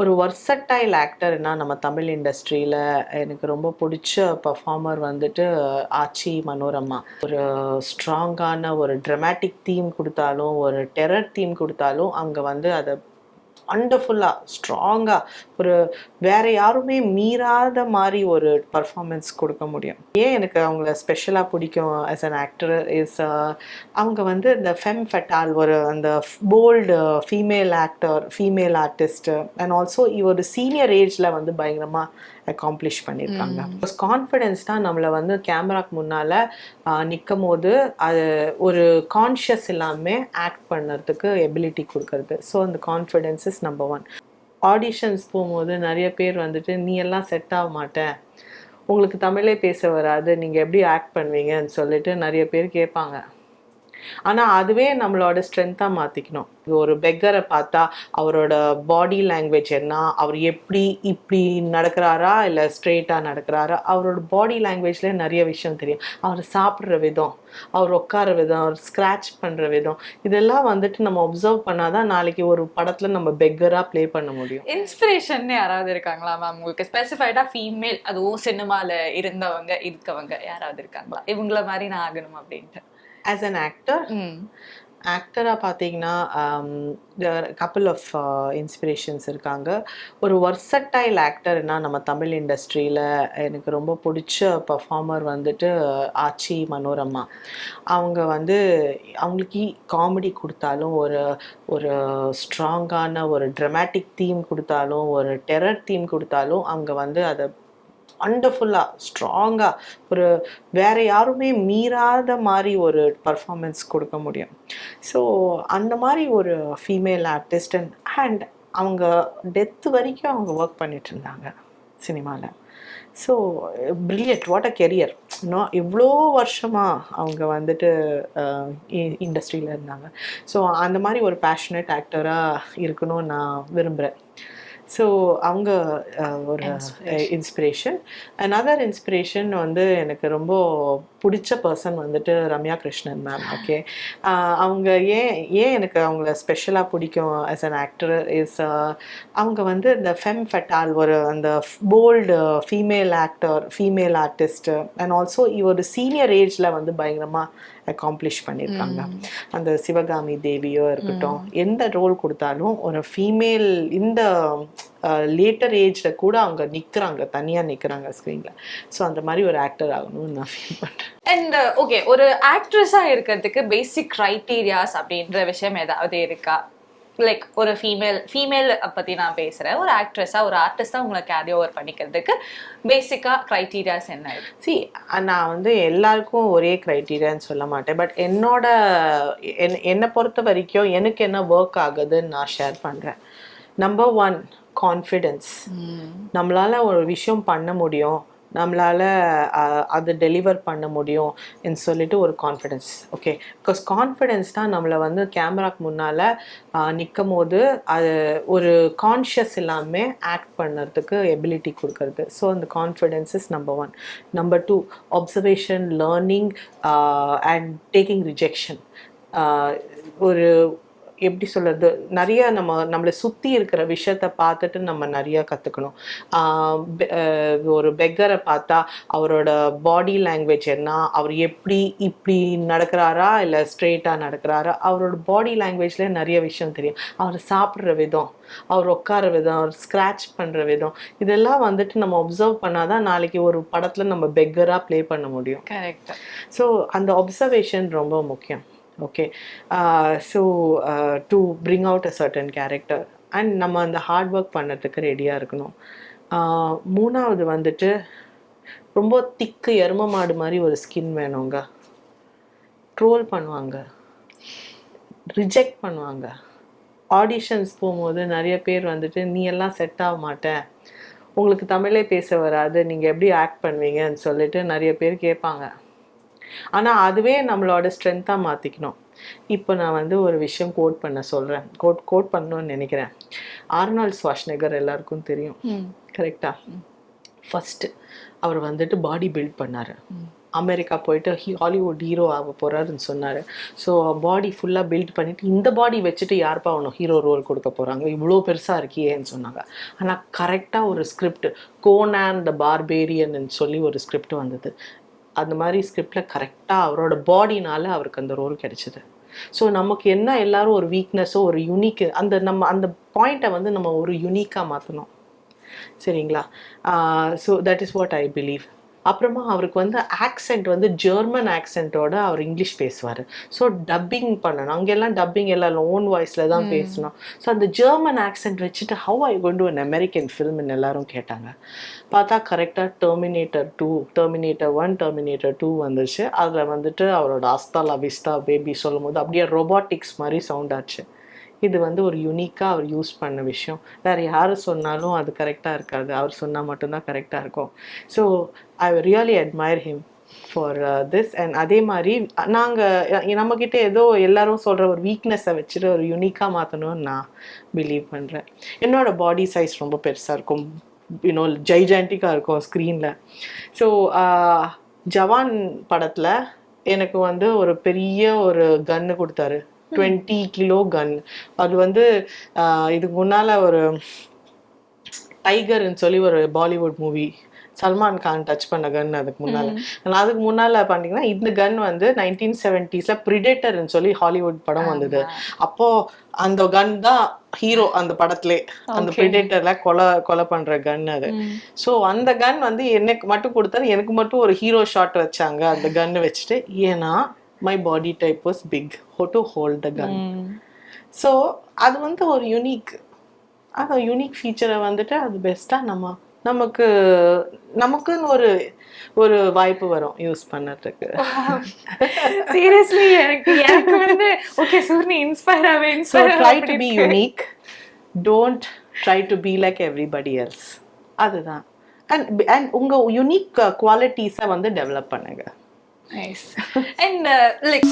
ஒரு வர்சடைல் ஆக்டர்னா நம்ம தமிழ் இண்டஸ்ட்ரியில் எனக்கு ரொம்ப பிடிச்ச பர்ஃபார்மர் வந்துட்டு ஆச்சி மனோரமா. ஒரு ஸ்ட்ராங்கான ஒரு ட்ரமாட்டிக் தீம் கொடுத்தாலும், ஒரு டெரர் தீம் கொடுத்தாலும், அங்கே வந்து அதை வண்டர்ஃபுல்லாக ஸ்ட்ராங்காக ஒரு வேற யாருமே மீறாத மாதிரி ஒரு பர்ஃபார்மன்ஸ் கொடுக்க முடியும். ஏன் எனக்கு அவங்கள ஸ்பெஷலாக பிடிக்கும் ஆஸ் அன் ஆக்டர் இஸ் அவங்க வந்து இந்த ஃபெம் ஃபெட்டால் ஒரு அந்த bold female actor, female artist and also ஒரு சீனியர் ஏஜில் வந்து பயங்கரமாக அக்காம்ப்ளிஷ் பண்ணியிருக்காங்க. கான்ஃபிடென்ஸ் தான் நம்மளை வந்து கேமராக்கு முன்னால் நிற்கும் போது அது ஒரு கான்ஷியஸ் இல்லாமல் ஆக்ட் பண்ணுறதுக்கு எபிலிட்டி கொடுக்கறது. ஸோ அந்த confidence is number one. Auditions போகும்போது நிறைய பேர் வந்துட்டு நீ எல்லாம் செட் ஆக மாட்டேன், உங்களுக்கு தமிழே பேச வராது, நீங்கள் எப்படி ஆக்ட் பண்ணுவீங்கன்னு சொல்லிட்டு நிறைய பேர் கேட்பாங்க. ஆனால் அதுவே நம்மளோட ஸ்ட்ரென்த்தாக மாற்றிக்கணும். ஒரு பெக்கரை பார்த்தா அவரோட பாடி லாங்குவேஜ் என்ன, அவர் எப்படி இப்படி நடக்கிறாரா இல்லை ஸ்ட்ரெயிட்டாக நடக்கிறாரா, அவரோட பாடி லாங்குவேஜ்லேயே நிறைய விஷயம் தெரியும். அவர் சாப்பிட்ற விதம், அவர் உட்கார விதம், அவர் ஸ்க்ராட்ச் பண்ணுற விதம், இதெல்லாம் வந்துட்டு நம்ம ஒப்சர்வ் பண்ணாதான் நாளைக்கு ஒரு படத்தில் நம்ம பெக்கராக ப்ளே பண்ண முடியும். இன்ஸ்பிரேஷன் யாராவது இருக்காங்களா மேம் உங்களுக்கு ஸ்பெசிஃபைடாக ஃபீமேல், அதுவும் சினிமாவில் இருக்கவங்க யாராவது இருக்காங்களா இவங்கள மாதிரி நான் ஆகணும் அப்படின்ட்டு? As an ஆக்டராக பார்த்தீங்கன்னா கப்புள் ஆஃப் இன்ஸ்பிரேஷன்ஸ் இருக்காங்க. ஒரு வர்சடைல் ஆக்டர்னா நம்ம தமிழ் இண்டஸ்ட்ரியில் எனக்கு ரொம்ப பிடிச்ச பர்ஃபார்மர் வந்துட்டு ஆச்சி மனோரமா. அவங்க வந்து அவங்களுக்கு காமெடி கொடுத்தாலும், ஒரு ஸ்ட்ராங்கான ஒரு ட்ரமாட்டிக் தீம் கொடுத்தாலும், ஒரு டெரர் தீம் கொடுத்தாலும், அங்கே வந்து அதை வண்டர்ஃபுல்லாக ஸ்ட்ராங்காக ஒரு வேற யாருமே மீறாத மாதிரி ஒரு பர்ஃபார்மன்ஸ் கொடுக்க முடியும். ஸோ அந்த மாதிரி ஒரு ஃபீமேல் ஆர்டிஸ்ட் அண்ட் அவங்க டெத்து வரைக்கும் அவங்க ஒர்க் பண்ணிட்டு இருந்தாங்க சினிமாவில். So brilliant, what a career. இன்னும் இவ்வளோ வருஷமாக அவங்க வந்துட்டு இண்டஸ்ட்ரியில் இருந்தாங்க. ஸோ அந்த மாதிரி ஒரு பேஷனேட் ஆக்டராக இருக்கணும்னு நான் விரும்புகிறேன். ஸோ அவங்க ஒரு இன்ஸ்பிரேஷன். அனதர் இன்ஸ்பிரேஷன் வந்து எனக்கு ரொம்ப பிடிச்ச பர்சன் வந்துட்டு ரம்யா கிருஷ்ணன் மேம். ஓகே, அவங்க ஏன் எனக்கு அவங்கள ஸ்பெஷலாக பிடிக்கும் ஆஸ் அன் ஆக்டர் இஸ் அவங்க வந்து இந்த ஃபெம் ஃபெட்டால் ஒரு அந்த bold female actor, female artist and also ஒரு சீனியர் ஏஜில் வந்து பயங்கரமாக அக்காம்ப்ளிஷ் பண்ணியிருக்காங்க. அந்த சிவகாமி தேவியோ இருக்கட்டும், எந்த ரோல் கொடுத்தாலும் ஒரு ஃபீமேல் இந்த லேட்டர் ஏஜில் கூட அவங்க நிற்கிறாங்க, தனியாக நிற்கிறாங்க ஸ்க்ரீனில். ஸோ அந்த மாதிரி ஒரு ஆக்டர் ஆகணும்னு நான் ஃபீல் பண்ணுறேன். அண்ட் ஓகே, ஒரு ஆக்ட்ரஸாக இருக்கிறதுக்கு பேசிக் க்ரைட்டீரியாஸ் அப்படின்ற விஷயம் ஏதாவது இருக்கா? லைக் ஒரு ஃபீமேல் பற்றி நான் பேசுகிறேன், ஒரு ஆக்ட்ரஸாக ஒரு ஆர்டிஸ்டாக உங்களை கேரி ஓவர் பண்ணிக்கிறதுக்கு பேசிக்காக க்ரைட்டீரியாஸ் என்ன? நான் வந்து எல்லாருக்கும் ஒரே க்ரைட்டீரியான்னு சொல்ல மாட்டேன். பட் என்னை பொறுத்த வரைக்கும் எனக்கு என்ன ஒர்க் ஆகுதுன்னு நான் ஷேர் பண்ணுறேன். Number one, confidence. நம்மளால் ஒரு விஷயம் பண்ண முடியும், நம்மளால் அதை டெலிவர் பண்ண முடியும் சொல்லிட்டு ஒரு கான்ஃபிடென்ஸ். ஓகே, பிகாஸ் கான்ஃபிடென்ஸ் தான் நம்மளை வந்து கேமராக்கு முன்னால் நிற்கும் போது அது ஒரு கான்ஷியஸ் இல்லாமல் ஆக்ட் பண்ணுறதுக்கு எபிலிட்டி கொடுக்கறது. ஸோ அந்த confidence is number one. Number two, observation, learning and taking rejection. ஒரு எப்படி சொல்கிறது, நிறைய நம்மளை சுற்றி இருக்கிற விஷயத்த பார்த்துட்டு நம்ம நிறையா கற்றுக்கணும். ஒரு பெக்கரை பார்த்தா அவரோட பாடி லாங்குவேஜ் என்ன, அவர் எப்படி இப்படி நடக்கிறாரா இல்லை ஸ்ட்ரெயிட்டாக நடக்கிறாரா, அவரோட பாடி லாங்குவேஜ்லேயே நிறைய விஷயம் தெரியும். அவர் சாப்பிட்ற விதம், அவர் உட்கார விதம், அவர் ஸ்க்ராட்ச் பண்ணுற விதம், இதெல்லாம் வந்துட்டு நம்ம ஒப்சர்வ் பண்ணாதான் நாளைக்கு ஒரு படத்தில் நம்ம பெக்கராக ப்ளே பண்ண முடியும். கரெக்ட். ஸோ அந்த ஒப்சர்வேஷன் ரொம்ப முக்கியம். Okay, so to bring out a certain character and நம்ம அந்த ஹார்ட் ஒர்க் பண்ணுறதுக்கு ரெடியாக இருக்கணும். மூணாவது வந்துட்டு ரொம்ப திக்கு எரும மாடு மாதிரி ஒரு ஸ்கின் வேணுங்க. ட்ரோல் பண்ணுவாங்க, ரிஜெக்ட் பண்ணுவாங்க. ஆடிஷன்ஸ் போகும்போது நிறைய பேர் வந்துட்டு நீ எல்லாம் செட் ஆக மாட்டேன், உங்களுக்கு தமிழே பேச வராது, நீங்கள் எப்படி ஆக்ட் பண்ணுவீங்கன்னு சொல்லிட்டு நிறைய பேர் கேட்பாங்க. ஆனால் அதுவே நம்மளோட ஸ்ட்ரென்த்தாக மாற்றிக்கணும். இப்போ நான் வந்து ஒரு விஷயம் கோட் பண்ணணும்னு நினைக்கிறேன். ஆர்னால்ட் ஸ்வாஷ்நெகர் எல்லாருக்கும் தெரியும், கரெக்டாக? ஃபஸ்ட்டு அவர் வந்துட்டு பாடி பில்ட் பண்ணார். அமெரிக்கா போயிட்டு ஹாலிவுட் ஹீரோ ஆக போகிறாருன்னு சொன்னார். ஸோ பாடி ஃபுல்லாக பில்ட் பண்ணிவிட்டு இந்த பாடி வச்சுட்டு யாருப்பா அவனும் ஹீரோ ரோல் கொடுக்க போகிறாங்க, இவ்வளோ பெருசாக இருக்கியேன்னு சொன்னாங்க. ஆனால் கரெக்டாக ஒரு ஸ்கிரிப்ட், கோனான் த பார்பேரியன்னு சொல்லி ஒரு ஸ்கிரிப்ட் வந்தது. அந்த மாதிரி ஸ்கிரிப்டில் கரெக்டாக அவரோட பாடினால அவருக்கு அந்த ரோல் கிடைச்சிது. ஸோ நமக்கு என்ன எல்லாரும் ஒரு வீக்னஸோ ஒரு யூனிக் அந்த பாயிண்ட்டை வந்து நம்ம ஒரு யூனிக்காக மாற்றணும். சரிங்களா? So that is what I believe. அப்புறமா அவருக்கு வந்து ஆக்சென்ட் வந்து ஜெர்மன் ஆக்சென்ட்டோட அவர் இங்கிலீஷ் பேசுவார். ஸோ டப்பிங் பண்ணணும், அங்கெல்லாம் டப்பிங் எல்லாம் ஓன் வாய்ஸில் தான் பேசணும். ஸோ அந்த ஜெர்மன் ஆக்சென்ட் வச்சுட்டு how I going to an American ஃபில்ம்னு எல்லாரும் கேட்டாங்க. பார்த்தா கரெக்டாக டெர்மினேட்டர் 2, டெர்மினேட்டர் 1, டெர்மினேட்டர் 2 வந்துச்சு. அதில் வந்துட்டு அவரோட அஸ்தா விஸ்தா பேபி சொல்லும் போது அப்படியே ரொபாட்டிக்ஸ் மாதிரி சவுண்ட் ஆச்சு. இது வந்து ஒரு யூனிக்காக அவர் யூஸ் பண்ண விஷயம். வேறு யார் சொன்னாலும் அது கரெக்டாக இருக்காது, அவர் சொன்னால் மட்டும்தான் கரெக்டாக இருக்கும். So I really admire him for this. And அதே மாதிரி நாங்கள் நம்மக்கிட்ட ஏதோ எல்லாரும் சொல்கிற ஒரு வீக்னஸை வச்சுட்டு ஒரு யூனிக்காக மாற்றணும்னு நான் பிலீவ் பண்ணுறேன். என்னோடய பாடி சைஸ் ரொம்ப பெருசாக இருக்கும், யூனோ ஜைஜான்டிக்காக இருக்கும் ஸ்க்ரீனில். ஸோ ஜவான் படத்தில் எனக்கு வந்து ஒரு பெரிய ஒரு கன்னு கொடுத்தாரு, 20 கிலோ கன். அது வந்து இதுக்கு முன்னால் ஒரு டைகர்ன்னு சொல்லி ஒரு பாலிவுட் மூவி, சல்மான் கான் டச் பண்ண கன் அதுக்கு முன்னால். அதுக்கு முன்னால் பார்த்தீங்கன்னா இந்த கன் வந்து 1970s ப்ரிடேட்டர்ன்னு சொல்லி ஹாலிவுட் படம் வந்தது. அப்போது அந்த கன் தான் ஹீரோ அந்த படத்துலே, அந்த ப்ரிடேட்டர்ல கொலை பண்ணுற கன் அது. ஸோ அந்த கன் வந்து எனக்கு மட்டும் கொடுத்தாரு, எனக்கு மட்டும் ஒரு ஹீரோ ஷாட் வச்சாங்க அந்த கன்னு வச்சுட்டு. ஏன்னா my body type was big, how to hold the gun. So அது வந்து ஒரு அந்த யூனிக் ஃபீச்சரை வந்துட்டு அது பெஸ்ட்டாக நமக்குன்னு ஒரு வாய்ப்பு வரும் யூஸ் பண்ணுறதுக்கு. சீரியஸ்லி எனக்கு வந்து ஓகே சூர்ணி இன்ஸ்பயர் ஆவே. So try to be unique, don't try to be like everybody else. அதுதான். and உங்க யூனிக் குவாலிட்டிஸை வந்து டெவலப் பண்ணுங்க. Nice. And like